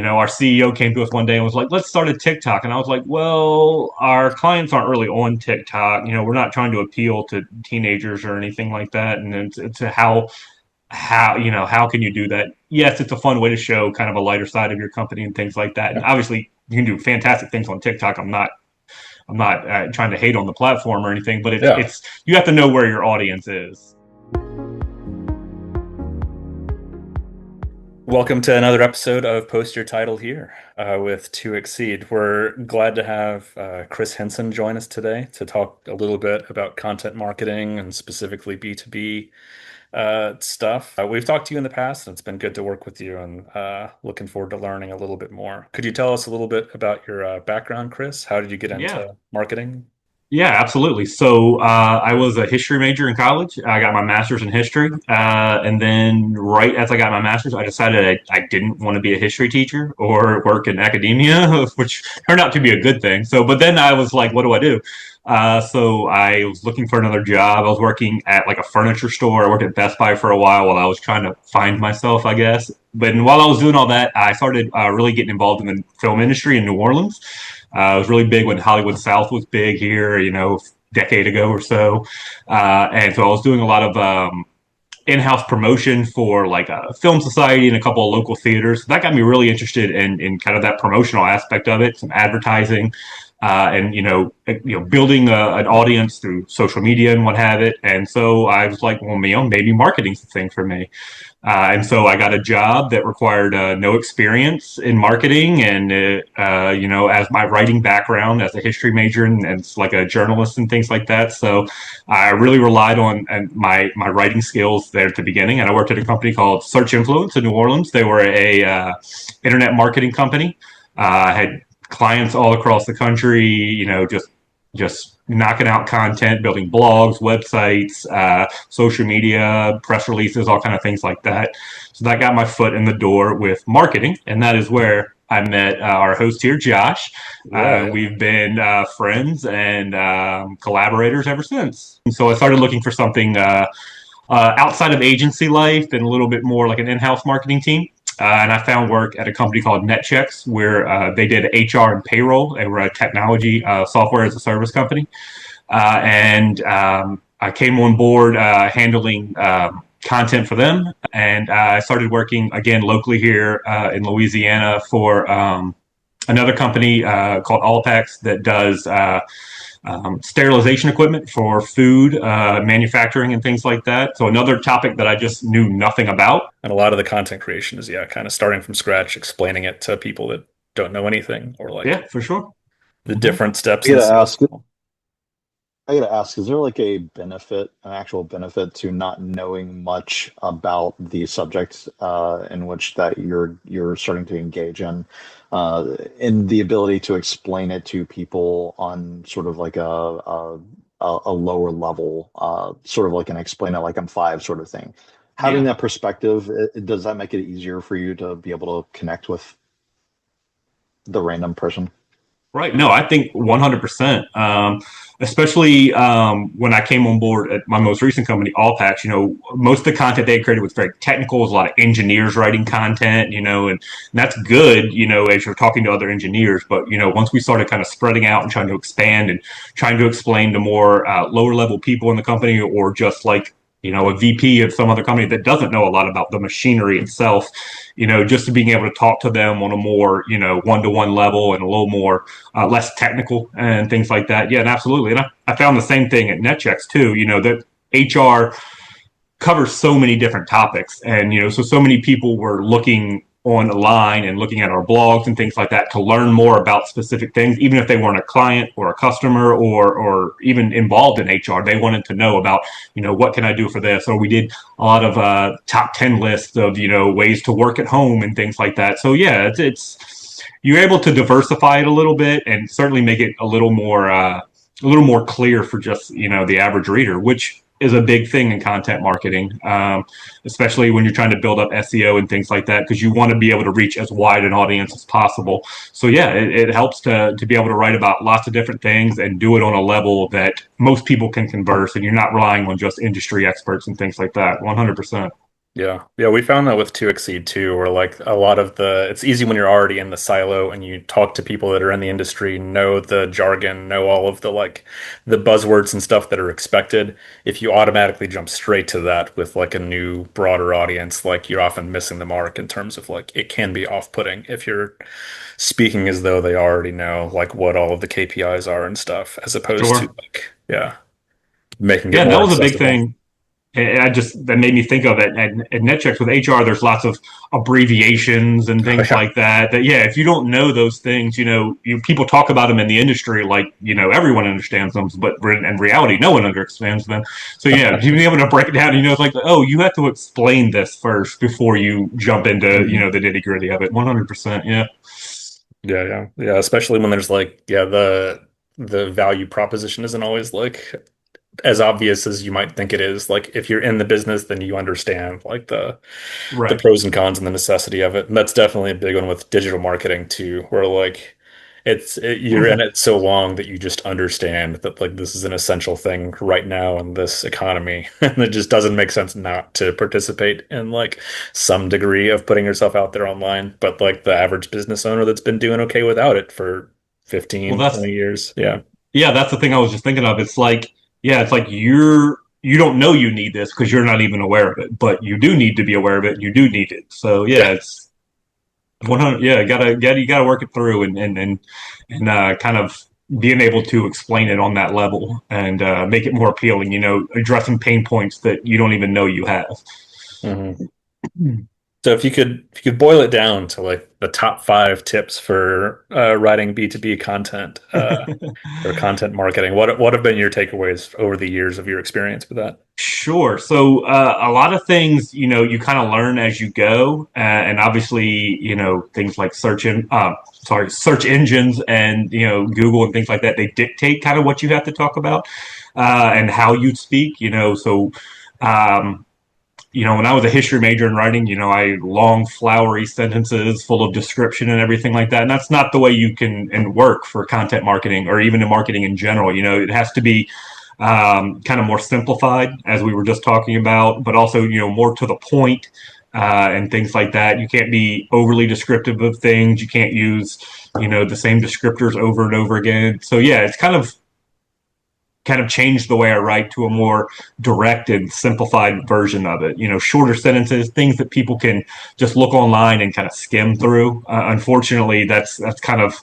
our CEO came to us one day and was like, let's start a TikTok. And I was like, well, our clients aren't really on TikTok. We're not trying to appeal to teenagers or anything like that. And it's how can you do that? Yes, it's a fun way to show kind of a lighter side of your company and things like that. And obviously you can do fantastic things on TikTok. I'm not trying to hate on the platform or anything, but it's Yeah. it's you have to know where your audience is. Welcome to another episode of Post Your Title Here with To Exceed. We're glad to have Chris Henson join us today to talk a little bit about content marketing and specifically B2B stuff. We've talked to you in the past, and it's been good to work with you, and looking forward to learning a little bit more. Could you tell us a little bit about your background, Chris? How did you get Yeah. into marketing? Yeah, absolutely. So I was a history major in college. I got my master's in history, and then right as I got my master's, I decided I didn't want to be a history teacher or work in academia, which turned out to be a good thing. But then I was like, what do I do? So I was looking for another job. I was working at like a furniture store. I worked at Best Buy for a while I was trying to find myself, I guess. But while I was doing all that, I started really getting involved in the film industry in New Orleans. It was really big when Hollywood South was big here, decade ago or so. And so I was doing a lot of in-house promotion for like a film society and a couple of local theaters. That got me really interested in kind of that promotional aspect of it, some advertising, and building an audience through social media and what have it. And so I was like, well, maybe marketing's the thing for me. And so I got a job that required no experience in marketing, and as my writing background as a history major and it's like a journalist and things like that. So I really relied on my writing skills there at the beginning. And I worked at a company called Search Influence in New Orleans. They were a internet marketing company. I had clients all across the country. Just knocking out content, building blogs, websites, social media, press releases, all kind of things like that. So that got my foot in the door with marketing, and that is where I met our host here, Josh. Yeah, yeah. We've been friends and collaborators ever since. And so I started looking for something outside of agency life and a little bit more like an in-house marketing team. And I found work at a company called NetChecks, where they did HR and payroll. They were a technology software as a service company. And I came on board handling content for them. And I started working again locally here in Louisiana for another company called Allpacks that does sterilization equipment for food manufacturing and things like that. So another topic that I just knew nothing about. And a lot of the content creation is, yeah, kind of starting from scratch, explaining it to people that don't know anything or like Yeah, for sure. the Mm-hmm. different steps I in the gotta sales ask, funnel. I gotta ask, is there like a benefit, an actual benefit to not knowing much about the subject in which that you're starting to engage in the ability to explain it to people on sort of like a lower level, sort of like an explain it like I'm five sort of thing. Having Yeah. that perspective, does that make it easier for you to be able to connect with the random person? Right. No, I think 100%. Especially when I came on board at my most recent company, Allpatch, most of the content they created was very technical. It was a lot of engineers writing content, and that's good, as you're talking to other engineers. But, once we started kind of spreading out and trying to expand and trying to explain to more lower level people in the company or just like, a VP of some other company that doesn't know a lot about the machinery itself, just to being able to talk to them on a more, one-to-one level and a little more less technical and things like that. Yeah, and absolutely. And I found the same thing at NetChecks too. That HR covers so many different topics, and so many people were looking online and looking at our blogs and things like that to learn more about specific things, even if they weren't a client or a customer or even involved in HR. They wanted to know about, what can I do for this? Or we did a lot of top 10 lists of, ways to work at home and things like that. So yeah, it's you're able to diversify it a little bit and certainly make it a little more clear for just the average reader, which is a big thing in content marketing, especially when you're trying to build up SEO and things like that, because you want to be able to reach as wide an audience as possible. So yeah, it helps to be able to write about lots of different things and do it on a level that most people can converse, and you're not relying on just industry experts and things like that. 100%. Yeah, we found that with 2Exceed too, where like a lot of it's easy when you're already in the silo and you talk to people that are in the industry, know the jargon, know all of the like the buzzwords and stuff that are expected. If you automatically jump straight to that with like a new, broader audience, like you're often missing the mark in terms of like it can be off-putting if you're speaking as though they already know like what all of the KPIs are and stuff, as opposed to Sure. like, yeah, making it Yeah, and that more was a big accessible. thing. And that made me think of it at NetChecks with HR. There's lots of abbreviations and things Yeah. like that. That yeah, if you don't know those things, people talk about them in the industry like everyone understands them, but in reality, no one understands them. So yeah, being able to break it down, it's like oh, you have to explain this first before you jump into Mhm. the nitty gritty of it. 100%. Yeah. Yeah. Especially when there's like, yeah, the value proposition isn't always like as obvious as you might think it is. Like if you're in the business, then you understand like the Right. pros and cons and the necessity of it. And that's definitely a big one with digital marketing too, where like you're in Hmm. it so long that you just understand that like this is an essential thing right now in this economy. And it just doesn't make sense not to participate in like some degree of putting yourself out there online. But like the average business owner that's been doing okay without it for Well, 15, that's 20 years. Yeah. yeah, that's the thing I was just thinking of. It's like you don't know you need this because you're not even aware of it, but you do need to be aware of it. And you do need it. So yeah, Yeah. it's 100. Yeah, you gotta work it through and kind of being able to explain it on that level and make it more appealing. Addressing pain points that you don't even know you have. Mhm. So if you could boil it down to like the top five tips for writing B2B content or content marketing, what have been your takeaways over the years of your experience with that? Sure. So a lot of things, you kind of learn as you go, and obviously, things like search engines, and Google and things like that. They dictate kind of what you have to talk about and how you speak. Um, when I was a history major in writing, I long, flowery sentences full of description and everything like that. And that's not the way you can and work for content marketing or even in marketing in general. It has to be kind of more simplified, as we were just talking about, but also more to the point and things like that. You can't be overly descriptive of things. You can't use the same descriptors over and over again. So yeah, it's kind of changed the way I write to a more direct and simplified version of it. Shorter sentences, things that people can just look online and kind of skim through. Unfortunately, that's kind of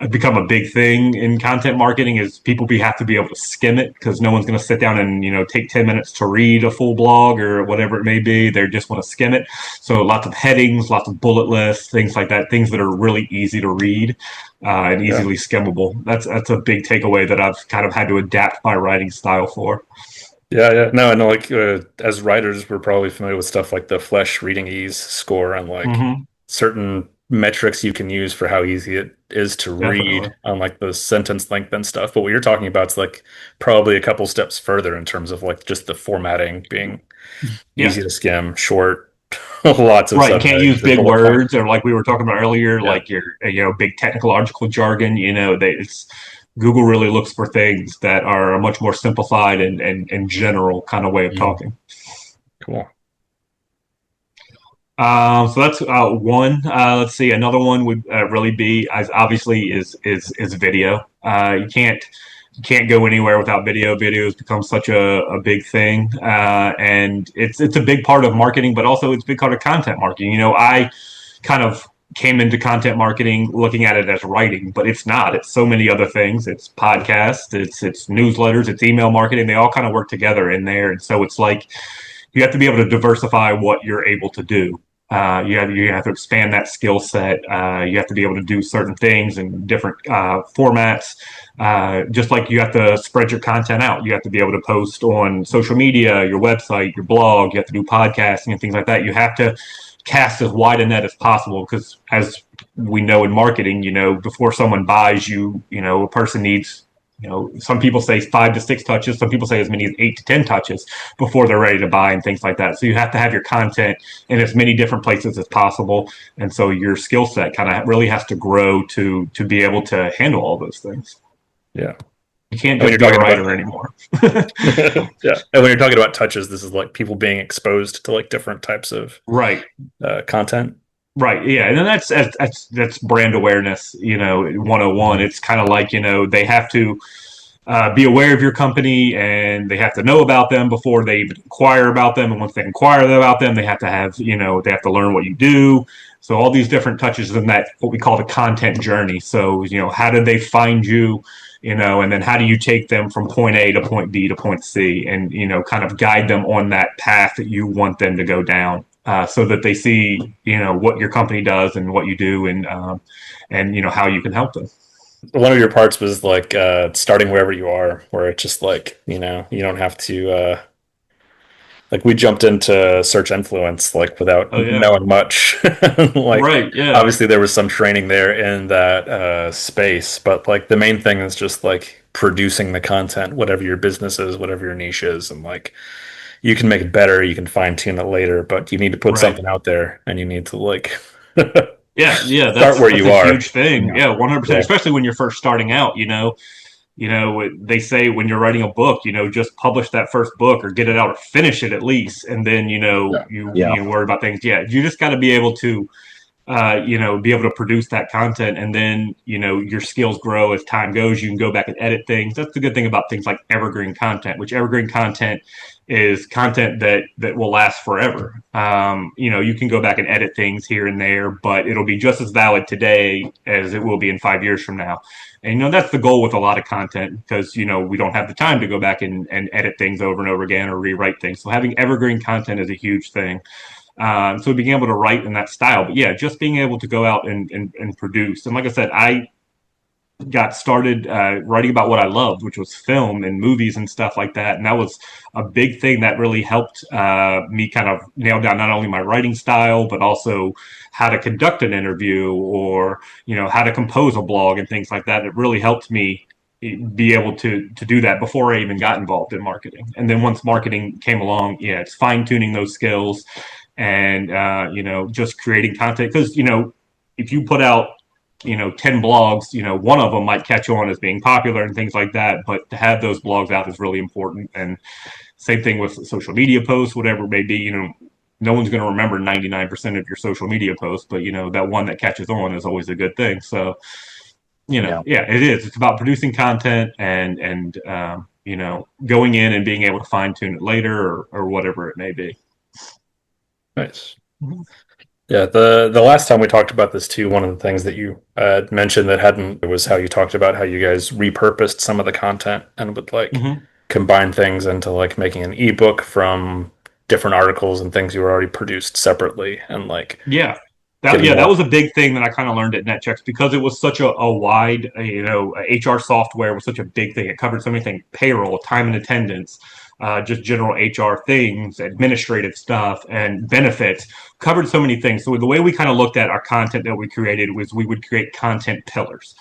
become a big thing in content marketing is have to be able to skim it because no one's going to sit down and take 10 minutes to read a full blog or whatever it may be. They just want to skim it. So lots of headings, lots of bullet lists, things like that, things that are really easy to read and Yeah. easily skimmable. That's a big takeaway that I've kind of had to adapt my writing style for. Yeah. No, I know like as writers, we're probably familiar with stuff like the Flesh Reading Ease score and like Mm-hmm. certain metrics you can use for how easy it is to read Definitely. on like the sentence length and stuff. But what you're talking about is like probably a couple steps further in terms of like just the formatting being Yeah. easy to skim, short, lots of Right, and can't use subheadings or big bullet points. words or like we were talking about earlier, Yeah. like your big technological jargon. Google really looks for things that are a much more simplified and general kind of way of Mhm. talking. Cool. So that's one. Let's see, another one would really be as obviously is video. You can't go anywhere without video. Video has become such a big thing, and it's a big part of marketing, but also it's a big part of content marketing. I kind of came into content marketing looking at it as writing, but it's not. It's so many other things. It's podcasts, it's newsletters, it's email marketing. They all kind of work together in there, and so it's like you have to be able to diversify what you're able to do. You have to expand that skill set. You have to be able to do certain things in different formats. Just like you have to spread your content out, you have to be able to post on social media, your website, your blog. You have to do podcasting and things like that. You have to cast as wide a net as possible because, as we know in marketing, before someone buys you, a person needs some people say 5 to 6 touches. Some people say as many as 8 to 10 touches before they're ready to buy and things like that. So you have to have your content in as many different places as possible. And so your skill set kind of really has to grow to be able to handle all those things. Yeah. You can't And when just you're be a talking writer about anymore. yeah, and when you're talking about touches, this is like people being exposed to like different types of Right. content. Right. Yeah. And then that's brand awareness, 101. It's kind of like, they have to be aware of your company and they have to know about them before they even inquire about them. And once they inquire about them, they have to have, they have to learn what you do. So all these different touches in that, what we call the content journey. So, how did they find you? And then how do you take them from point A to point B to point C and, kind of guide them on that path that you want them to go down. So that they see, what your company does and what you do and how you can help them. One of your parts was like starting wherever you are, where it's just like, you don't have to like we jumped into search influence like without Oh yeah. knowing much. Like Right. Yeah. obviously there was some training there in that space, but like the main thing is just like producing the content, whatever your business is, whatever your niche is, and like you can make it better, you can fine tune it later, but you need to put Right. something out there and you need to like Yeah, yeah, start where that's you a are. huge thing. Yeah. Yeah, 100%, Yeah. especially when you're first starting out, they say when you're writing a book, just publish that first book or get it out or finish it at least and then, Yeah. Yeah. you worry about things. Yeah, you just got to be able to be able to produce that content and then, your skills grow as time goes. You can go back and edit things. That's the good thing about things like evergreen content, which evergreen content is content that will last forever. You can go back and edit things here and there, but it'll be just as valid today as it will be in 5 years from now. And, that's the goal with a lot of content because, we don't have the time to go back and edit things over and over again or rewrite things. So having evergreen content is a huge thing. So being able to write in that style, but yeah, just being able to go out and produce. And like I said, I got started writing about what I loved, which was film and movies and stuff like that. And that was a big thing that really helped me kind of nail down not only my writing style, but also how to conduct an interview or, how to compose a blog and things like that. It really helped me be able to do that before I even got involved in marketing. And then once marketing came along, yeah, it's fine tuning those skills and, just creating content. Because, if you put out 10 blogs, one of them might catch on as being popular and things like that. But to have those blogs out is really important. And same thing with social media posts, whatever it may be, no one's going to remember 99% of your social media posts, but, that one that catches on is always a good thing. So, Yeah. yeah, it is. It's about producing content and going in and being able to fine tune it later or whatever it may be. Nice. Yeah, the last time we talked about this too, one of the things that you mentioned that hadn't was how you talked about how you guys repurposed some of the content and would like Mm-hmm. combine things into like making an ebook from different articles and things you were already produced separately and like Yeah. getting That more. was a big thing that I kind of learned at NetChecks because it was such a wide, HR software was such a big thing. It covered so many things: payroll, time and attendance, just general HR things, administrative stuff, and benefits. Covered so many things. So the way we kind of looked at our content that we created was we would create content pillars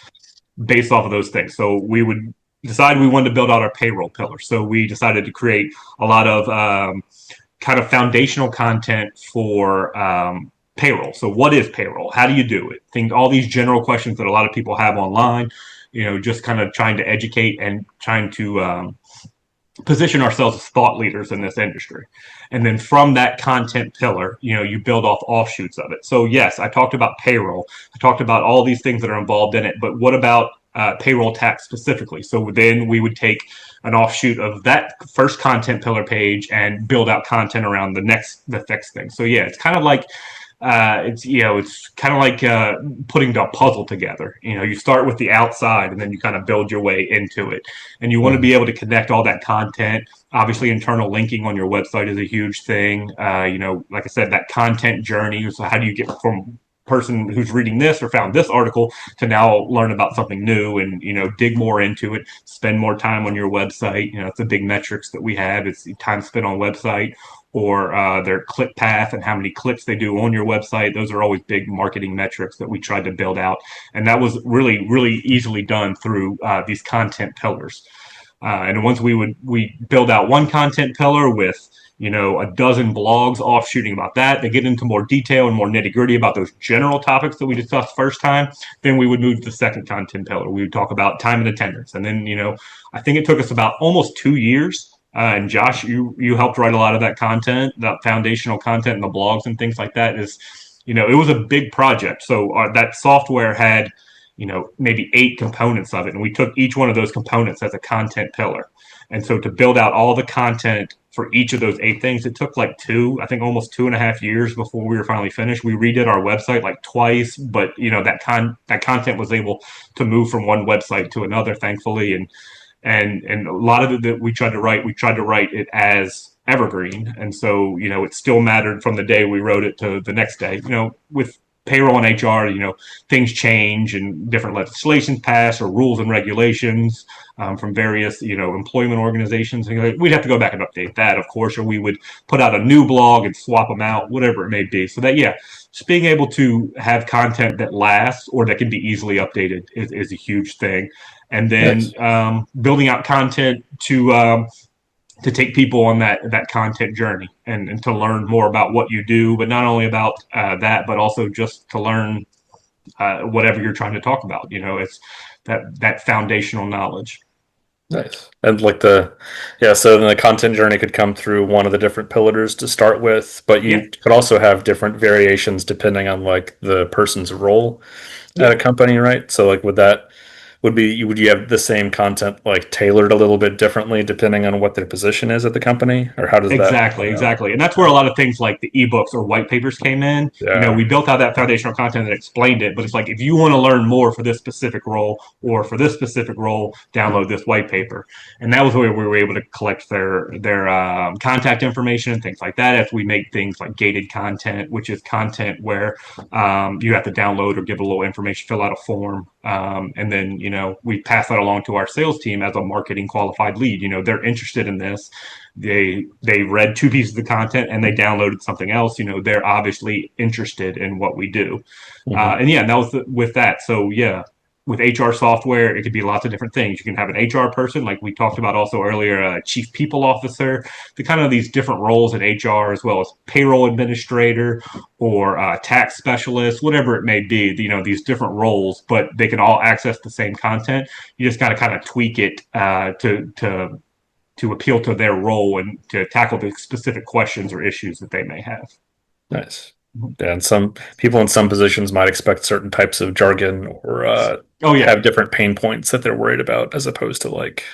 based off of those things. So we would decide we wanted to build out our payroll pillar. So we decided to create a lot of kind of foundational content for payroll. So what is payroll? How do you do it? Think all these general questions that a lot of people have online, just kind of trying to educate and trying to position ourselves as thought leaders in this industry. And then from that content pillar, you build off offshoots of it. So yes, I talked about payroll. I talked about all these things that are involved in it, but what about payroll tax specifically? So then we would take an offshoot of that first content pillar page and build out content around the next thing. So yeah, it's kind of like it's kind of like putting a puzzle together. You start with the outside and then you kind of build your way into it. And you want to be able to connect all that content. Obviously, internal linking on your website is a huge thing. Like I said, that content journey. So how do you get from person who's reading this or found this article to now learn about something new and dig more into it, spend more time on your website. It's a big metrics that we have. It's time spent on website or their click path and how many clicks they do on your website. Those are always big marketing metrics that we tried to build out. And that was really, really easily done through these content pillars. And once we build out one content pillar with a dozen blogs offshooting about that. They get into more detail and more nitty gritty about those general topics that we discussed first time. Then we would move to the second content pillar. We would talk about time and attendance. And then, I think it took us about almost 2 years. And Josh, you helped write a lot of that content, that foundational content and the blogs and things like that. It was a big project. So that software had, maybe 8 components of it. And we took each one of those components as a content pillar. And so to build out all the content for each of those 8 things, it took like I think almost 2.5 years before we were finally finished. We redid our website like twice, but that content was able to move from one website to another, thankfully. And a lot of it that we tried to write it as evergreen. And so, it still mattered from the day we wrote it to the next day. With payroll and HR, things change and different legislations pass or rules and regulations from various, employment organizations. We'd have to go back and update that, of course, or we would put out a new blog and swap them out, whatever it may be. So that, yeah, just being able to have content that lasts or that can be easily updated is a huge thing. And then Nice. building out content to take people on that content journey and to learn more about what you do, but not only about that, but also just to learn whatever you're trying to talk about. It's that foundational knowledge. Nice. And like yeah, so then the content journey could come through one of the different pillars to start with, but Yeah, you could also have different variations depending on like the person's role at yeah. a company, right? So like would you have the same content like tailored a little bit differently depending on what their position is at the company, or how does that Exactly, play out? exactly. And that's where a Yeah. lot of things like the ebooks or white papers came in. Yeah. We built out that foundational content that explained it, but it's like if you want to learn more for this specific role or for this specific role, download this white paper. And that was where we were able to collect their contact information and things like that. As we make things like gated content, which is content where you have to download or give a little information, fill out a form, and then we pass that along to our sales team as a marketing qualified lead. They're interested in this, they read 2 pieces of content and they downloaded something else. They're obviously interested in what we do. Hmm. And yeah, and that was with that. So yeah, with HR software, it could be lots of different things. You can have an HR person, like we talked about also earlier, a chief people officer, the kind of these different roles in HR, as well as payroll administrator or tax specialist, whatever it may be. These different roles, but they can all access the same content. You just got to kind of tweak it to appeal to their role and to tackle the specific questions or issues that they may have. Nice. Yeah, and some people in some positions might expect certain types of jargon or Oh yeah, have different pain points that they're worried about, as opposed to like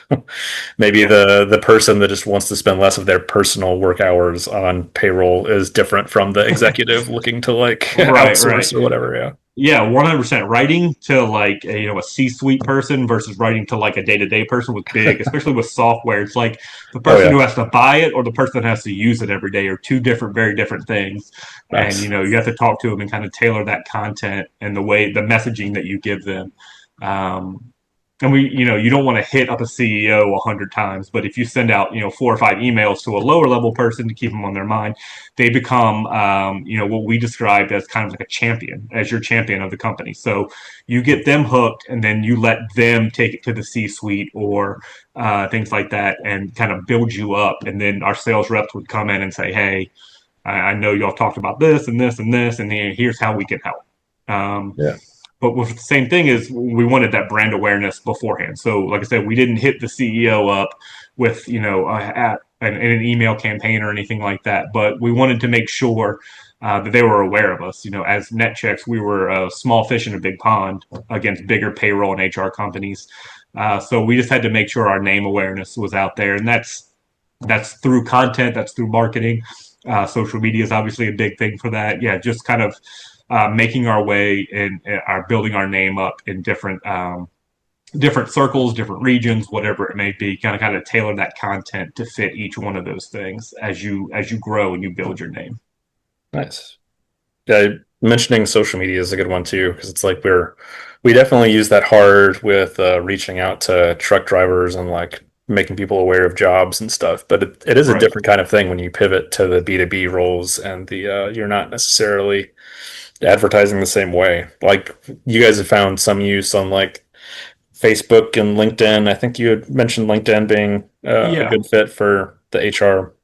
maybe yeah, the person that just wants to spend less of their personal work hours on payroll is different from the executive looking to like right, right. outsource or whatever. Yeah. Yeah, 100%. Writing to like a C-suite person versus writing to like a day-to-day person was big, especially with software. It's like the Oh person yeah. who has to buy it or the person that has to use it every day are two different, very different things. And Nice. you have to talk to them and kind of tailor that content and the messaging that you give them. Um, and you don't want to hit up a CEO 100 times, but if you send out, 4 or 5 emails to a lower level person to keep them on their mind, they become, what we described as kind of like a champion, as your champion of the company. So you get them hooked, and then you let them take it to the C-suite or things like that, and kind of build you up. And then our sales reps would come in and say, "Hey, I know y'all talked about this and this and this, and here's how we can help." Um, Yeah. but with the same thing is we wanted that brand awareness beforehand. So, like I said, we didn't hit the CEO up with an email campaign or anything like that. But we wanted to make sure that they were aware of us. As NetChecks, we were a small fish in a big pond against bigger payroll and HR companies. So we just had to make sure our name awareness was out there, and that's through content, that's through marketing. Social media is obviously a big thing for that. Yeah, just kind of making our way and are building our name up in different circles, different regions, whatever it may be. Kind of tailor that content to fit each one of those things as you grow and you build your name. Nice. Yeah, mentioning social media is a good one too, because it's like we definitely use that hard with reaching out to truck drivers and like making people aware of jobs and stuff. But it is a Right. different kind of thing when you pivot to the B2B roles and the you're not necessarily advertising the same way. Like you guys have found some use on like Facebook and LinkedIn. I think you had mentioned LinkedIn being a Yeah. good fit for the HR.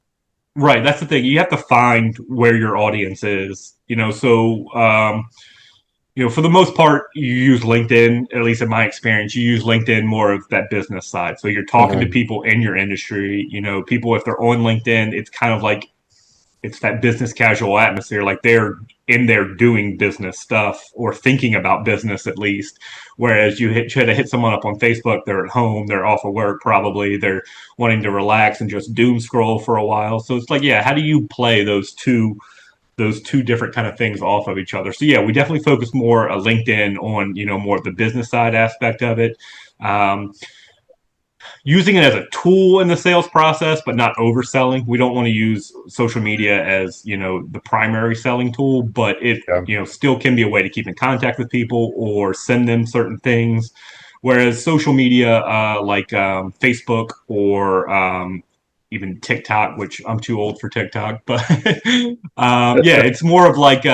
Right, that's the thing. You have to find where your audience is. For the most part, you use LinkedIn. At least in my experience, you use LinkedIn more of that business side. So you're talking to Hmm. people in your industry. People if they're on LinkedIn, it's kind of like it's that business casual atmosphere, like they're in there doing business stuff or thinking about business at least. Whereas try to hit someone up on Facebook, they're at home, they're off of work, probably they're wanting to relax and just doom scroll for a while. So it's like, yeah, how do you play those two different kind of things off of each other? So yeah, we definitely focus more LinkedIn on more of the business side aspect of it. Um, Using it as a tool in the sales process, but not overselling. We don't want to use social media as the primary selling tool, but it Yeah. still can be a way to keep in contact with people or send them certain things. Whereas social media, like Facebook or even TikTok, which I'm too old for TikTok, but yeah, it's more of like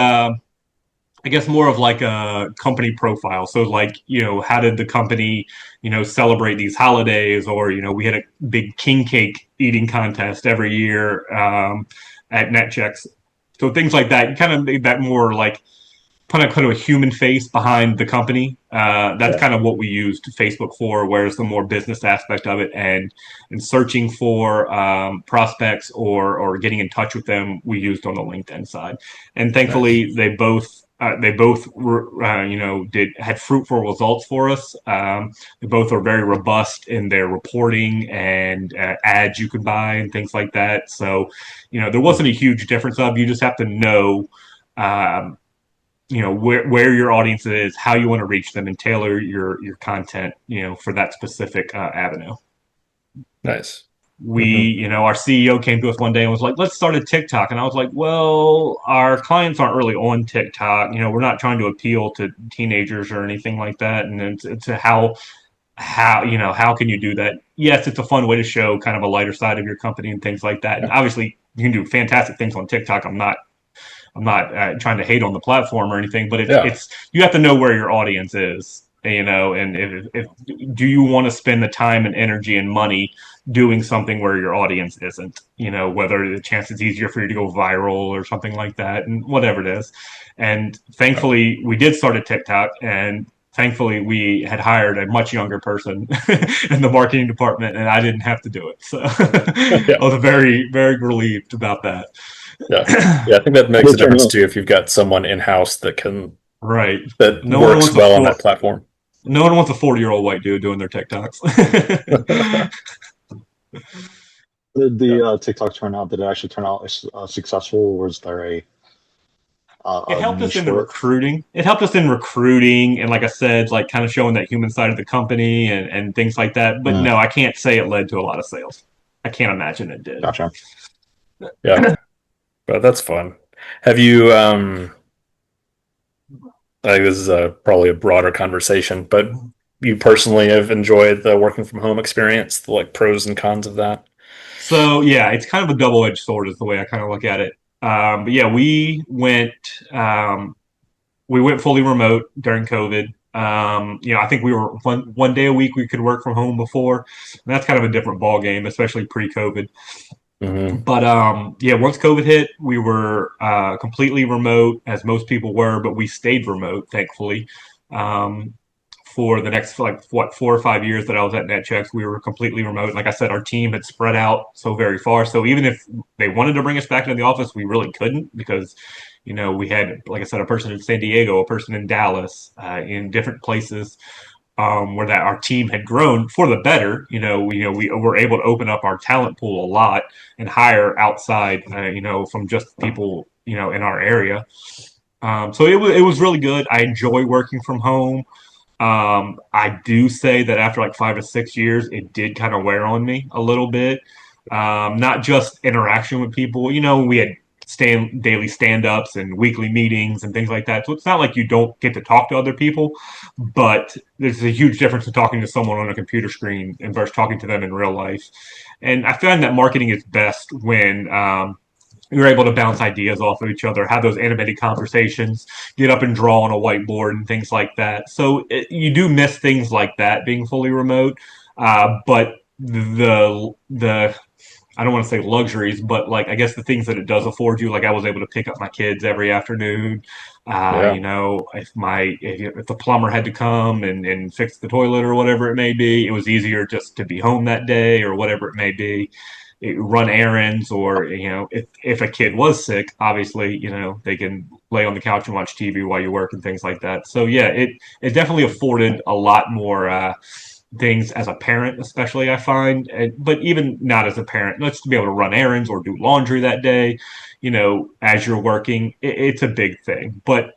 I guess more of like a company profile. So like, how did the company, celebrate these holidays? Or, we had a big king cake eating contest every year at NetChecks. So things like that, you kind of made that more like kind of put a human face behind the company. That's Yeah. kind of what we used Facebook for, whereas the more business aspect of it and searching for prospects or getting in touch with them, we used on the LinkedIn side. And Nice. thankfully, they both did had fruitful results for us. They both are very robust in their reporting and ads you could buy and things like that. So, there wasn't a huge difference of you just have to know um, where your audience is, how you want to reach them, and tailor your content for that specific avenue. Nice. We Hmm. our CEO came to us one day and was like, let's start a TikTok. And I was like, well, our clients aren't really on TikTok. We're not trying to appeal to teenagers or anything like that. And it's how can you do that? Yes, it's a fun way to show kind of a lighter side of your company and things like that. And Yeah. obviously you can do fantastic things on TikTok. I'm not trying to hate on the platform or anything, but Yeah. it's you have to know where your audience is, and if do you want to spend the time and energy and money doing something where your audience isn't, whether the chance it's easier for you to go viral or something like that, and whatever it is. And Yeah. thankfully, we did start a TikTok, and thankfully we had hired a much younger person in the marketing department, and I didn't have to do it. So I Yeah. was very, very relieved about that. Yeah. Yeah. I think that makes a Good to difference know. too if you've got someone in house Right. that No one works wants a well on four. that platform. No one wants a 40-year-old white dude doing their TikToks. Did Yeah. the TikTok turn out? Did it actually turn out successful, or was there It a helped us niche in the for it? recruiting. It helped us in recruiting, and like I said, like kind of showing that human side of the company and things like that. But Mm, no, I can't say it led to a lot of sales. I can't imagine it did. gotcha. Yeah. But that's fun. Have you, I think this is probably a broader conversation, but you personally have enjoyed the working from home experience, the like pros and cons of that? So yeah, it's kind of a double-edged sword, is the way I kind of look at it. But yeah, we went fully remote during COVID. I think we were one day a week we could work from home before. And that's kind of a different ball game, especially pre-COVID. Hmm. But yeah, once COVID hit, we were completely remote, as most people were, but we stayed remote, thankfully. Um, for the next like what 4 or 5 years that I was at NetChecks, we were completely remote. Like I said, our team had spread out so very far. So even if they wanted to bring us back into the office, we really couldn't because we had, like I said, a person in San Diego, a person in Dallas, in different places where that our team had grown for the better. We were able to open up our talent pool a lot and hire outside, from just people, in our area. So it was really good. I enjoy working from home. I do say that after like 5 to 6 years, it did kind of wear on me a little bit. Not just interaction with people. We had daily stand-ups and weekly meetings and things like that. So it's not like you don't get to talk to other people, but there's a huge difference in talking to someone on a computer screen and versus talking to them in real life. And I find that marketing is best when you're able to bounce ideas off of each other, have those animated conversations, get up and draw on a whiteboard and things like that. So you do miss things like that being fully remote, but the I don't want to say luxuries, but like I guess the things that it does afford you. Like I was able to pick up my kids every afternoon. Yeah. You know, if the plumber had to come and fix the toilet or whatever it may be, it was easier just to be home that day or whatever it may be. Run errands, or you know, if a kid was sick, obviously, you know, they can lay on the couch and watch TV while you work and things like that. So yeah, it definitely afforded a lot more things as a parent, especially I find, but even not as a parent, let's be able to run errands or do laundry that day, you know, as you're working, it's a big thing. But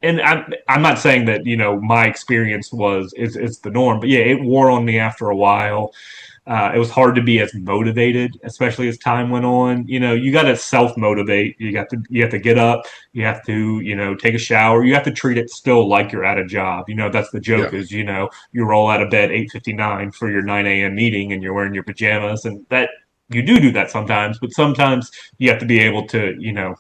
and I'm not saying that you know my experience is the norm, but yeah, it wore on me after a while. It was hard to be as motivated, especially as time went on. You know, you got to self motivate. You have to get up. You have to you know take a shower. You have to treat it still like you're at a job. You know, that's the joke Yeah. is you know you roll out of bed 8:59 for your 9 a.m. meeting and you're wearing your pajamas, and that you do that sometimes, but sometimes you have to be able to you know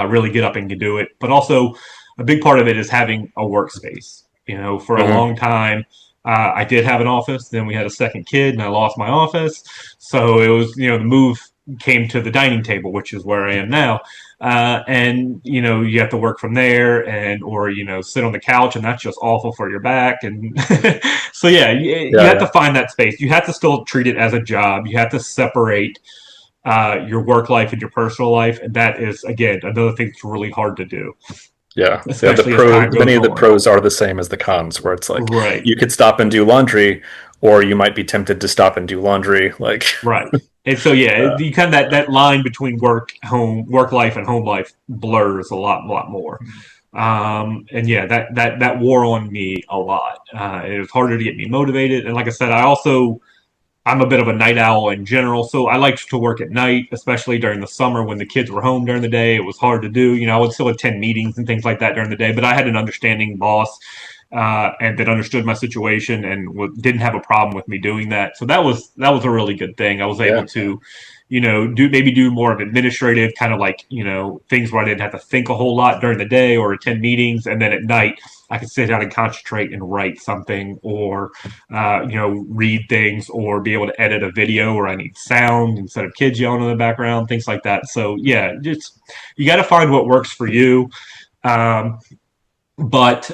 really get up and do it. But also, a big part of it is having a workspace. You know, for a Hmm. long time, I did have an office. Then we had a second kid, and I lost my office. So it was, you know, the move came to the dining table, which is where I am now. And you know, you have to work from there, and or you know, sit on the couch, and that's just awful for your back. And so yeah, you Yeah, have to yeah. find that space. You have to still treat it as a job. You have to separate your work life and your personal life, and that is again another thing that's really hard to do, Yeah. Yeah. The especially as pros, time many goes of the on. pros are the same as the cons, where it's like Right, you could stop and do laundry, or you might be tempted to stop and do laundry. Like, right. And so yeah, uh, you kind of that line between work life, and home life blurs a lot more. And yeah, that wore on me a lot. It was harder to get me motivated, and like I said, I'm a bit of a night owl in general, so I liked to work at night, especially during the summer when the kids were home during the day. It was hard to do. You know, I would still attend meetings and things like that during the day, but I had an understanding boss and that understood my situation and didn't have a problem with me doing that. So that was a really good thing. I was able yeah. to, you know, do more of administrative kind of like you know things where I didn't have to think a whole lot during the day or attend meetings, and then at night I could sit down and concentrate and write something or you know, read things or be able to edit a video where I need sound instead of kids yelling in the background, things like that. So yeah, just you got to find what works for you. Um, but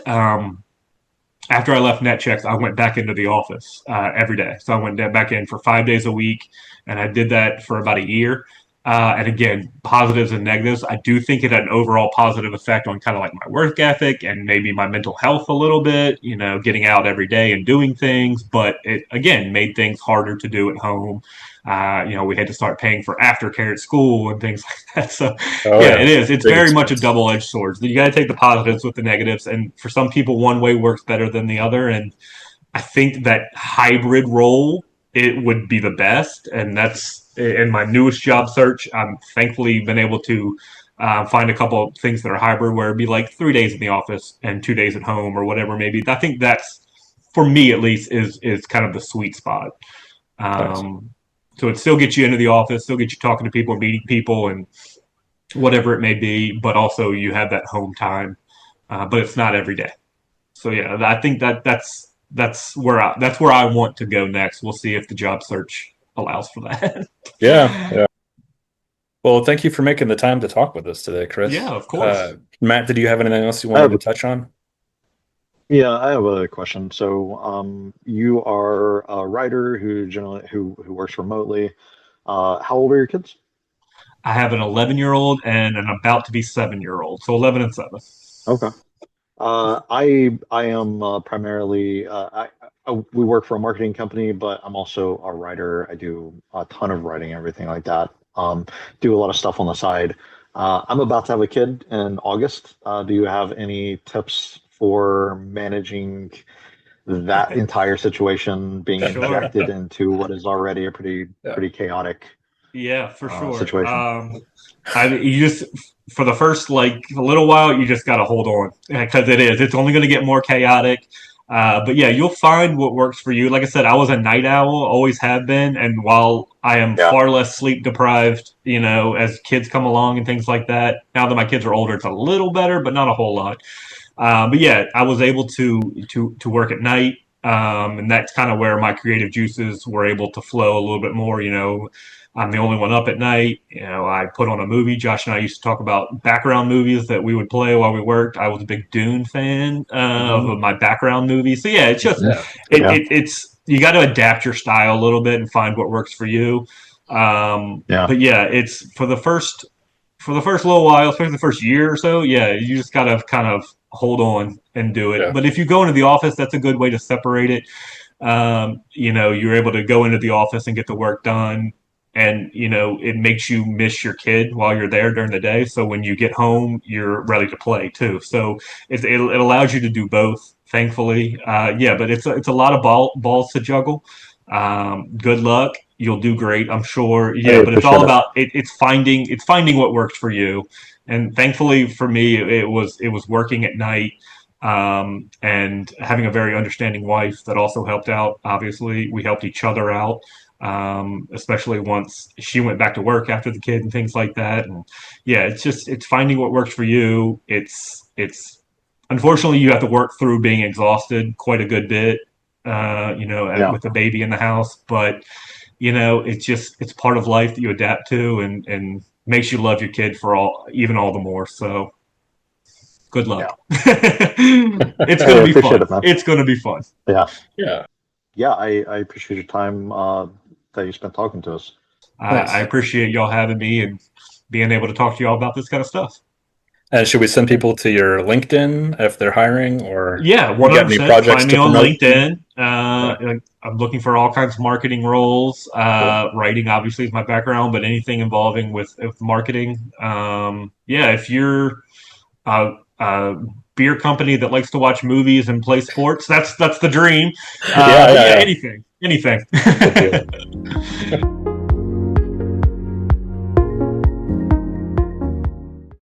after I left NetChecks, I went back into the office every day. So I went back in for 5 days a week, and I did that for about a year. And again, positives and negatives. I do think it had an overall positive effect on kind of like my work ethic and maybe my mental health a little bit, you know, getting out every day and doing things. But it, again, made things harder to do at home. You know, we had to start paying for aftercare at school and things like that. So, Oh yeah, yeah. it is. It's Big very much a expense. double edged sword. You got to take the positives with the negatives. And for some people, one way works better than the other. And I think that hybrid role it would be the best, and that's in my newest job search. I'm thankfully been able to find a couple of things that are hybrid, where it'd be like 3 days in the office and 2 days at home, or whatever maybe. I think that's for me at least is kind of the sweet spot. Nice. Um, so it still gets you into the office, still gets you talking to people, meeting people, and whatever it may be, but also you have that home time, but it's not every day. So yeah, I think that's where I want to go next. We'll see if the job search allows for that. Yeah. Yeah. Well, thank you for making the time to talk with us today, Yeah, Chris. of course. Matt, did you have anything else you I wanted to have, touch on? yeah, I have a question. So, you are a writer who generally who works remotely. How old are your kids? I have an 11-year-old and an about to be 7-year old, so 11 and 7. Okay. I am primarily we work for a marketing company, but I'm also a writer. I do a ton of writing, everything like that. Do a lot of stuff on the side. I'm about to have a kid in August. Do you have any tips for managing that entire situation, being Sure. injected into what is already a Yeah. pretty chaotic Yeah, for sure. situation? You just for the first like a little while, you just got to hold on because it's only going to get more chaotic. But yeah, you'll find what works for you. Like I said, I was a night owl, always have been, and while I am Yeah. far less sleep deprived, you know, as kids come along and things like that. Now that my kids are older, it's a little better, but not a whole lot. But yeah, I was able to work at night. And that's kind of where my creative juices were able to flow a little bit more. I'm the only one up at night. I put on a movie. Josh and I used to talk about background movies that we would play while we worked. I was a big Dune fan of my background movie. So yeah, it's just Yeah. it's you got to adapt your style a little bit and find what works for you. Yeah. But yeah, it's for the first little while, especially the first year or so. Yeah, you just gotta kind of hold on and do it. Yeah. But if you go into the office, that's a good way to separate it. You're able to go into the office and get the work done, and it makes you miss your kid while you're there during the day. So when you get home, you're ready to play too. So it allows you to do both. Thankfully, yeah, but it's a lot of balls to juggle. Good luck. You'll do great, I'm sure. I Yeah, but it's appreciate all it. about it's finding what works for you. And thankfully for me, it was working at night, and having a very understanding wife that also helped out. Obviously, we helped each other out, especially once she went back to work after the kid and things like that. And yeah, it's finding what works for you. It's unfortunately you have to work through being exhausted quite a good bit, Yeah. with the baby in the house, but it's part of life that you adapt to, and makes you love your kid for all the more. So good Yeah. luck. It's I going to be appreciate fun. it, man. It's going to be fun. Yeah. Yeah. Yeah. I appreciate your time that you spent talking to us. I Nice. appreciate y'all having me and being able to talk to y'all about this kind of stuff. And should we send people to your LinkedIn if they're hiring, or Yeah, you got any 100%. projects Find me to on promote? LinkedIn. Yeah. I'm looking for all kinds of marketing roles. Cool. Writing obviously is my background, but anything involving with marketing. Yeah, if you're a beer company that likes to watch movies and play sports, that's the dream. Yeah, But yeah, yeah, yeah. anything. Good deal.